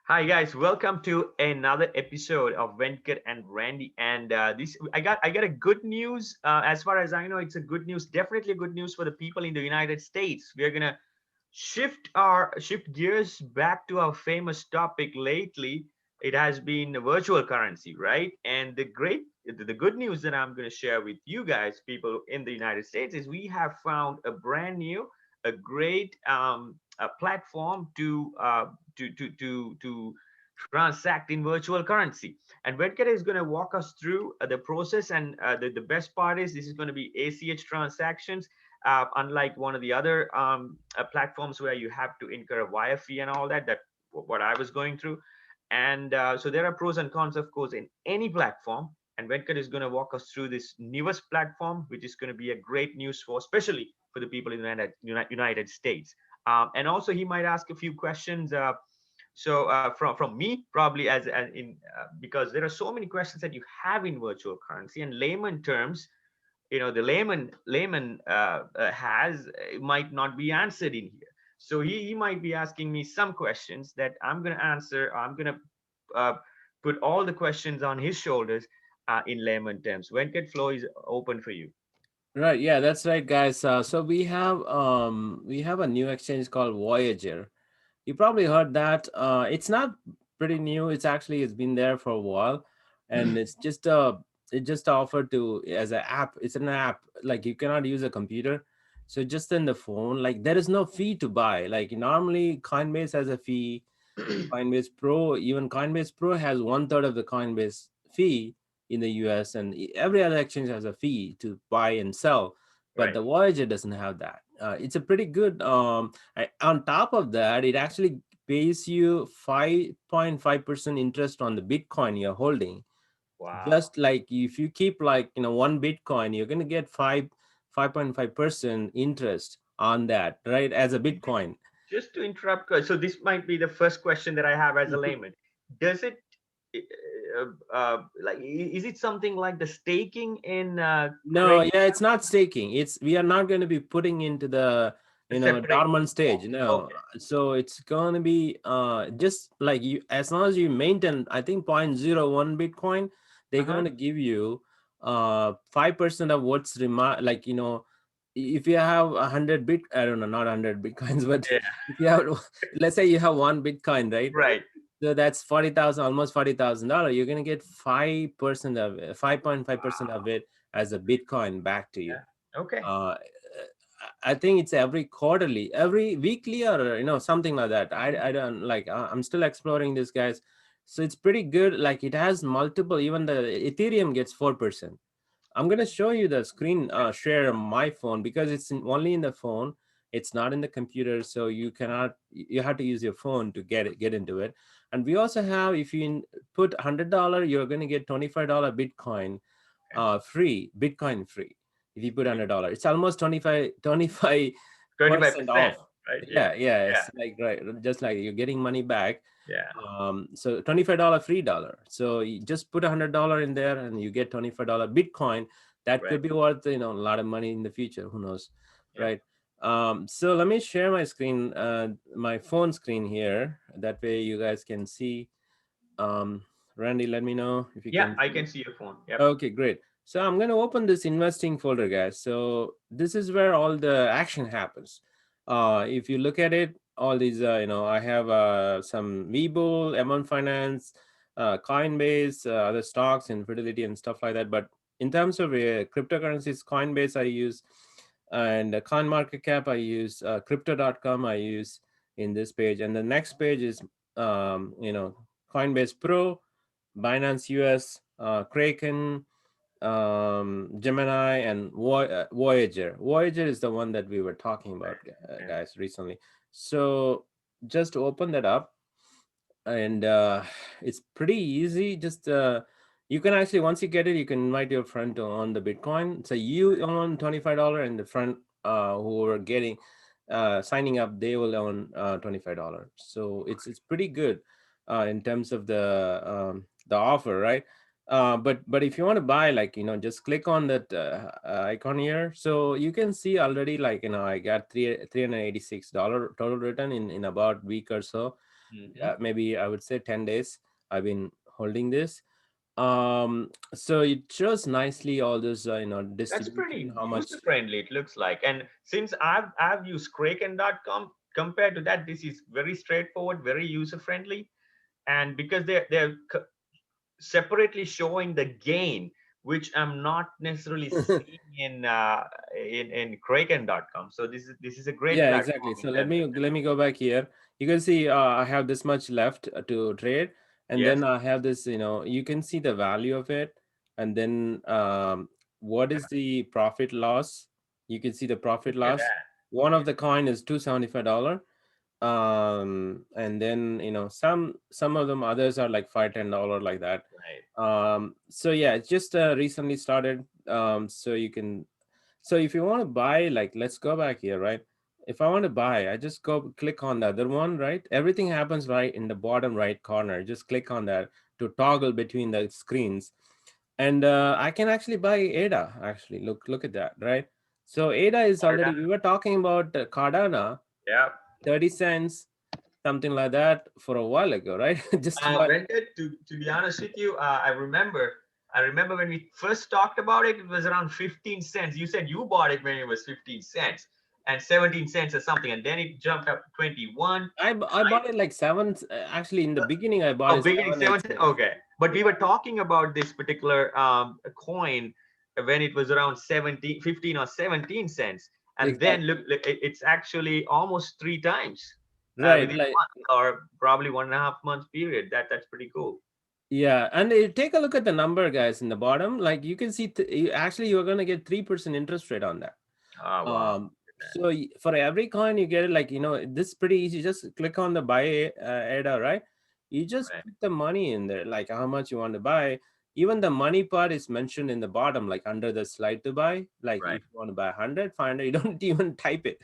Hi guys, welcome to another episode of Venkat and Randy. And this I got a good news. As far as I know, it's a good news. Definitely good news for the people in the United States. We're gonna shift gears back to our famous topic lately. It has been virtual currency, right? And the good news that I'm gonna share with you guys, people in the United States, is we have found a brand new, a great a platform to transact in virtual currency. And Venkat is going to walk us through the process. And the best part is this is going to be ACH transactions, unlike one of the other platforms where you have to incur a wire fee and all that. That what I was going through. And so there are pros and cons, of course, in any platform. And Venkat is going to walk us through this newest platform, which is going to be a great news for, especially for the people in the United States. And also, he might ask a few questions. From me, probably as in because there are so many questions that you have in virtual currency and layman terms, the layman has might not be answered in here. So he might be asking me some questions that I'm going to answer. I'm going to put all the questions on his shoulders in layman terms. Venkat, floor is open for you. Right, yeah, that's right, guys. So we have a new exchange called Voyager. You probably heard that. It's not pretty new. It's been there for a while, and it just offered to as an app. It's an app, like you cannot use a computer, so just in the phone. Like there is no fee to buy. Like normally Coinbase has a fee. Coinbase Pro has one third of the Coinbase fee in the US, and every other exchange has a fee to buy and sell, but Right. the Voyager doesn't have that. It's a pretty good. On top of that, it actually pays you 5.5% interest on the Bitcoin you're holding. Wow. Just like if you keep like one Bitcoin, you're gonna get 5.5% interest on that, right? As a Bitcoin. Just to interrupt, so this might be the first question that I have as a layman. Does it, like, is it something like the staking in No, credit yeah, it's not staking. It's We are not going to be putting into the separate dormant form? stage. No, Okay, so it's going to be just like you, as long as you maintain, I think 0.01 Bitcoin, they're uh-huh, going to give you 5% of what's like if you have 100 bit, I don't know, not 100 bitcoins, but yeah, if you have, let's say you have one Bitcoin, right? right, So that's 40,000, almost $40,000. You're gonna get 5% of it, 5.5% of it as a Bitcoin back to you. yeah, okay, Uh, I think it's every quarterly, every weekly, or something like that. I don't like. I'm still exploring this, guys. So it's pretty good. Like it has multiple. Even the Ethereum gets 4%. I'm gonna show you the screen share on my phone because it's only in the phone. It's not in the computer, so you cannot. You have to use your phone to get into it. And we also have, if you put $100, you're gonna get $25 Bitcoin okay. free. Bitcoin free. If you put $100, it's almost 25% 25%, off. right? Yeah, Yeah, yeah, yeah, it's like right, just like you're getting money back. yeah, So $25 free dollar. So you just put $100 in there and you get $25 Bitcoin. That right, could be worth a lot of money in the future. Who knows, yeah, right? So let me share my screen, my phone screen here. That way you guys can see. Um, Randy, let me know if you yeah. can I see can it. see your phone. Yep. Okay, great. So I'm going to open this investing folder, guys. So this is where all the action happens. If you look at it, all these, I have some Webull, M1 Finance, Coinbase, other stocks and Fidelity and stuff like that. But in terms of cryptocurrencies, Coinbase I use, and CoinMarketCap I use, Crypto.com I use in this page. And the next page is, Coinbase Pro, Binance US, Kraken, Gemini, and Voyager. Voyager is the one that we were talking about, Yeah. guys, recently. So just open that up, and it's pretty easy. Just you can actually, once you get it, you can invite your friend to own the Bitcoin. So you own $25, and the friend who are getting signing up, they will own $25. So it's pretty good in terms of the offer, right? But if you want to buy, like just click on that icon here, so you can see already, like I got $386 total return in about week or so. Hmm. maybe I would say 10 days I've been holding this. So it shows nicely all this That's distribution, pretty how much. user friendly, it looks like. And since I've used Kraken.com, compared to that, this is very straightforward, very user friendly. And because they're separately showing the gain, which I'm not necessarily seeing in Kraken.com. So this is a great Yeah, exactly. platform So in let that. me go back here. You can see I have this much left to trade, and Yes, then I have this. You can see the value of it, and then what is the profit loss? You can see the profit look at loss. that. One of the coin is $275. And then some of them others are like $5-10 like that. Right. So yeah, it's just recently started. So you can, so if you want to buy, like, let's go back here, right? If I want to buy, I just go click on the other one, right? Everything happens right in the bottom right corner. Just click on that to toggle between the screens. And I can actually buy ADA. Actually, look at that, right? So ADA is already, we were talking about Cardano, Yeah. 30 cents, something like that for a while ago, right? Just about. Venkat, to be honest with you, I remember when we first talked about it, it was around 15 cents. You said you bought it when it was 15 cents and 17 cents or something, and then it jumped up to 21. I bought it like seven. Actually, in the beginning, I bought Oh, it beginning 7, 8 7 cents. cents. Okay, but we Yeah, were talking about this particular coin when it was around 17, 15 or 17 cents, and then exactly. look, it's actually almost three times Right, within a like, month or probably 1.5 months period. That's pretty cool. yeah, and take a look at the number, guys, in the bottom. Like you can see, actually, you're gonna get 3% interest rate on that. Oh wow. So for every coin you get it, like this is pretty easy. Just click on the buy ADA, right? You just Right, put the money in there, like how much you want to buy. Even the money part is mentioned in the bottom, like under the slide to buy. Like right. if you want to buy 100, 500, you don't even type it.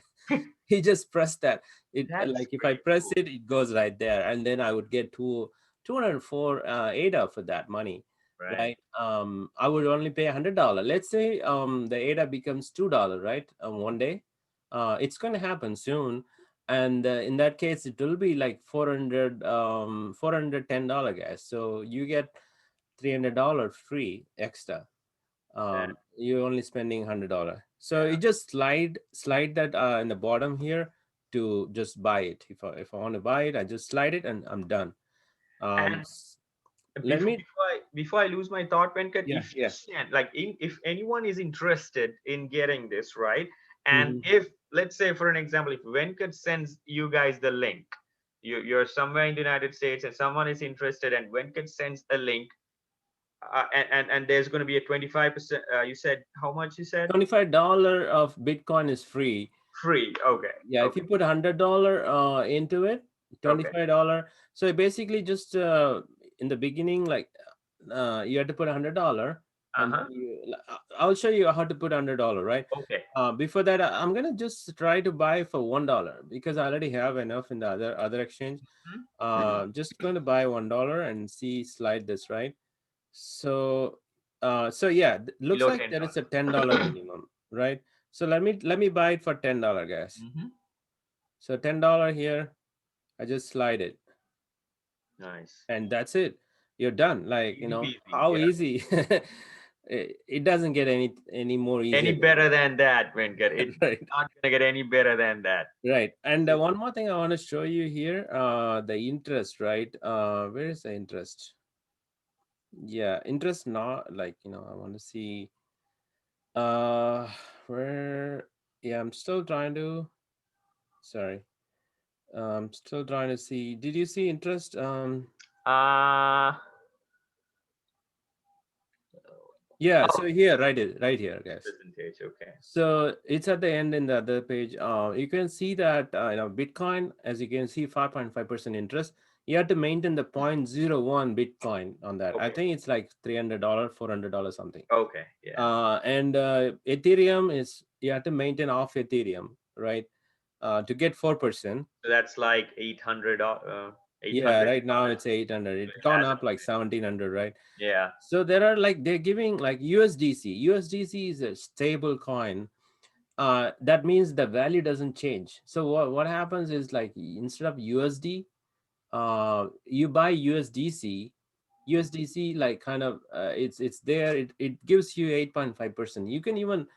You just press that. It That's like if I pretty press cool. it, it goes right there, and then I would get 204 ADA for that money, Right. right? I would only pay $100. Let's say the ADA becomes $2, right? One day, it's going to happen soon, and in that case, it will be like 410 dollars, guys. So you get $300 free extra. That, You're only spending $100, so yeah. you just slide that in the bottom here to just buy it. If I want to buy it, I just slide it and I'm done. And Let before me. before I before I lose my thought, Venkat, Yeah, if you yeah. can, like, if anyone is interested in getting this, right, and Hmm. if, let's say, for an example, if Venkat sends you guys the link, you're somewhere in the United States and someone is interested, and Venkat sends a link, and there's going to be a 25%. You said how much? You said $25 of Bitcoin is free. free. Okay, Yeah, if okay, you put $100 into it, okay. $25. So basically, just in the beginning, like you had to put $100, Uh and then huh. I'll show you how to put $100, right? Okay. Before that, I'm gonna just try to buy for $1 because I already have enough in the other exchange. Mhm. Just going to buy $1 and see slide this, right? So so yeah, looks Below like ten there is a $10 dollars. minimum, right? So let me buy it for $10, guys. Mm-hmm. So $10 here, I just slide it, Nice. and that's it. You're done. Like, Easy peasy. how Yeah. easy. It doesn't get any more Any easier than better than that, Venkat? that. It's Right. not gonna get any better than that. Right. And It- one more thing I want to show you here, the interest, right? Where is the interest? Yeah, interest, not like, I want to see uh where. Yeah, I'm still trying to, sorry. Still trying to see. Did you see interest? Uh Yeah, oh, so here, right here, guys. percentage. Okay. So it's at the end in the other page. You can see that Bitcoin, as you can see, 5.5% interest. You have to maintain the 0.01 Bitcoin on that. I Okay. think it's like $300, $400 something. Okay. Yeah. And Ethereum is, you have to maintain off Ethereum, right? To get 4%. So that's like 800 eight Yeah, hundred right now dollars. it's 800. So It's it gone hasn't up like moved. 1700, right? Yeah. So there are like, they're giving like USDC. USDC is a stable coin. That means the value doesn't change. So what happens is, like, instead of USD, You buy USDC, like kind of it's there. It gives you 8.5%. You can even,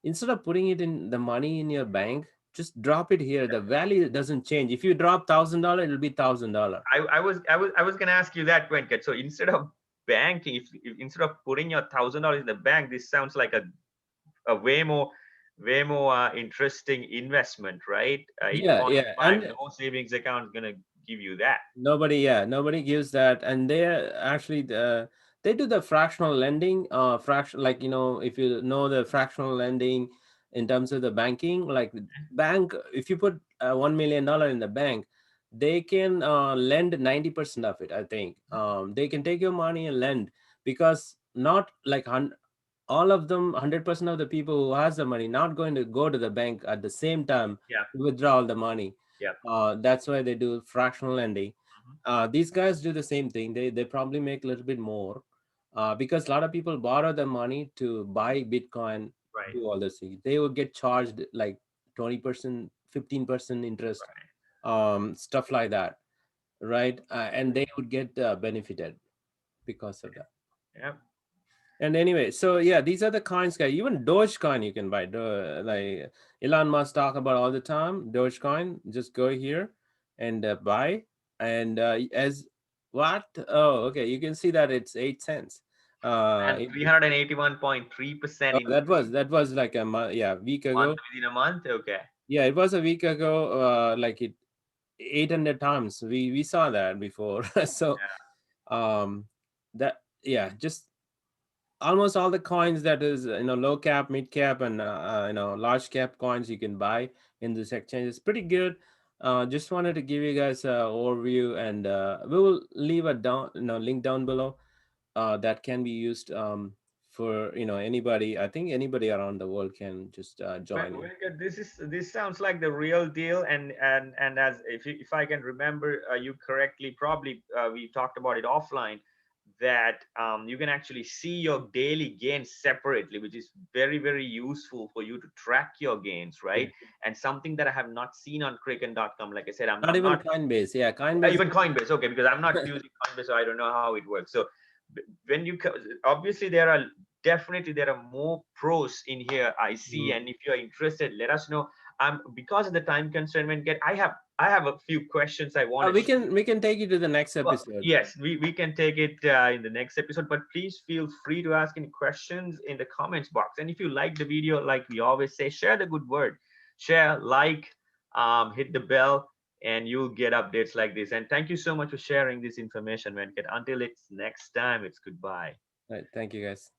instead of putting it in the money in your bank, just drop it here. The value doesn't change. If you drop $1,000, it'll be $1,000. I was gonna ask you that, Venkat. So instead of banking, if instead of putting your $1,000 in the bank, this sounds like a way more interesting investment, right? Yeah, yeah, 8.5, and no savings account is gonna give you that. nobody, yeah, nobody gives that, and they actually they do the fractional lending, fraction, like, if you know the fractional lending in terms of the banking, like bank, if you put $1 million in the bank, they can lend 90% of it. I think they can take your money and lend, because not like all of them, 100% of the people who has the money not going to go to the bank at the same time Yeah, to withdraw all the money. yeah. That's why they do fractional lending. Mhm. These guys do the same thing. They probably make a little bit more, because a lot of people borrow the money to buy Bitcoin, Right, do all this thing. They would get charged like 20%, 15% interest, right. stuff like that, right? And they would get benefited because of that. Yeah. And anyway, so yeah, these are the coins, guys. Even Dogecoin you can buy. Like Elon Musk talk about all the time. Dogecoin, just go here and buy. And as what? Oh, okay. You can see that it's 8 cents. And It, 381.3% oh, increase that was like yeah, week month ago. within a month. Okay. Yeah, it was a week ago. Like it 800 times. We saw that before. So Yeah. um, that, yeah, just almost all the coins that is, low cap, mid cap, and large cap coins you can buy in this exchange. It's pretty good. Just wanted to give you guys a overview, and we will leave a link down below that can be used for anybody. I think anybody around the world can just join in. Venkat, this sounds like the real deal, and as if I can remember you correctly, probably we talked about it offline, that you can actually see your daily gains separately, which is very useful for you to track your gains, Yeah. right? And something that I have not seen on Kraken.com, like I said, I'm Not I'm even not Coinbase. Yeah, Coinbase. even Coinbase, okay, because I'm not using Coinbase, so I don't know how it works. So when you obviously there are more pros in here I see, Mhm. and if you're interested, let us know. Because of the time constraint, when get I have a few questions I wanted We to. can take you to the next Well, episode. yes, we can take it in the next episode, but please feel free to ask any questions in the comments box. And if you like the video, like we always say, share the good word, share, like, hit the bell, and you'll get updates like this. And thank you so much for sharing this information, Venkat. Until it's next time, it's goodbye. Right, thank you, guys.